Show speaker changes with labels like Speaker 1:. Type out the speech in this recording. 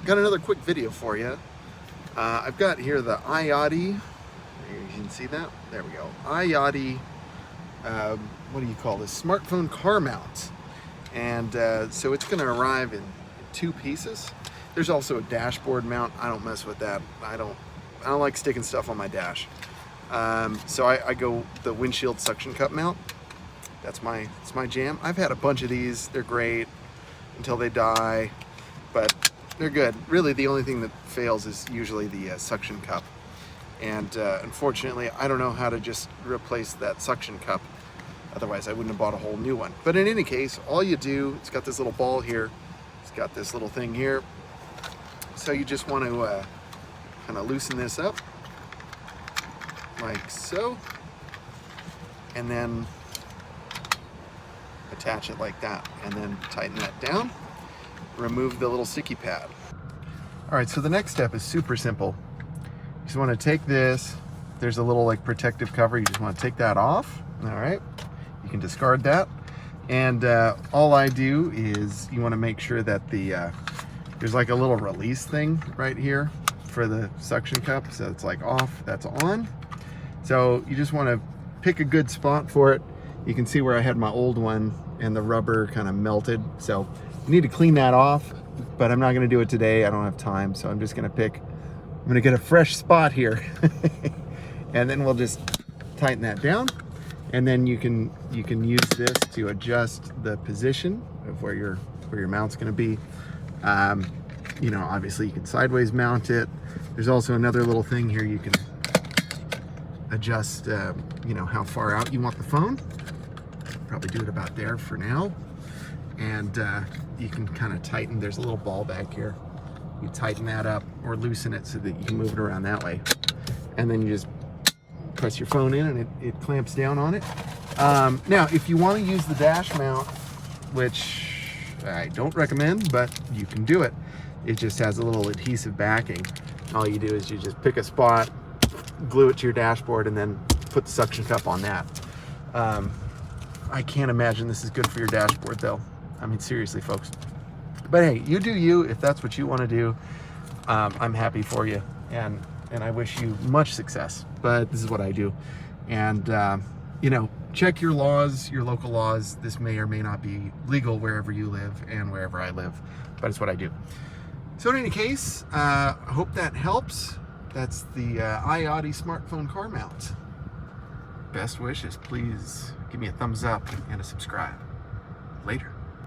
Speaker 1: got another quick video for you. I've got here the iOttie. You can see that. There we go. iOttie. What do you call this? Smartphone car mount. And so it's going to arrive in 2 pieces. There's also a dashboard mount. I don't mess with that. I don't like sticking stuff on my dash. So I go the windshield suction cup mount. It's my jam. I've had a bunch of these. They're great until they die, but they're good. Really, the only thing that fails is usually the suction cup. And unfortunately, I don't know how to just replace that suction cup. Otherwise, I wouldn't have bought a whole new one. But in any case, all you do, it's got this little ball here. It's got this little thing here. So you just want to kind of loosen this up, like so. And then attach it like that, and then tighten that down. Remove the little sticky pad. All right, so the next step is super simple. You just want to take this. There's a little like protective cover. You just want to take that off. All right, you can discard that. And all I do is you want to make sure that there's like a little release thing right here for the suction cup. So it's like off, that's on. So you just want to pick a good spot for it. You can see where I had my old one and the rubber kind of melted. So you need to clean that off, but I'm not gonna do it today. I don't have time. So I'm just gonna I'm gonna get a fresh spot here. And then we'll just tighten that down. And then you can use this to adjust the position of where your mount's gonna be. You know, obviously you can sideways mount it. There's also another little thing here. You can adjust, you know, how far out you want the phone. Probably do it about there for now. And you can kind of tighten, there's a little ball back here. You tighten that up or loosen it so that you can move it around that way. And then you just press your phone in and it clamps down on it. Now, if you want to use the dash mount, which I don't recommend, but you can do it. It just has a little adhesive backing. All you do is you just pick a spot, glue it to your dashboard, and then put the suction cup on that. I can't imagine this is good for your dashboard though. I mean, seriously, folks. But hey, you do you. If that's what you want to do, I'm happy for you. And I wish you much success. But this is what I do. And, you know, check your laws, your local laws. This may or may not be legal wherever you live and wherever I live. But it's what I do. So in any case, I hope that helps. That's the iOttie smartphone car mount. Best wishes. Please give me a thumbs up and a subscribe. Later.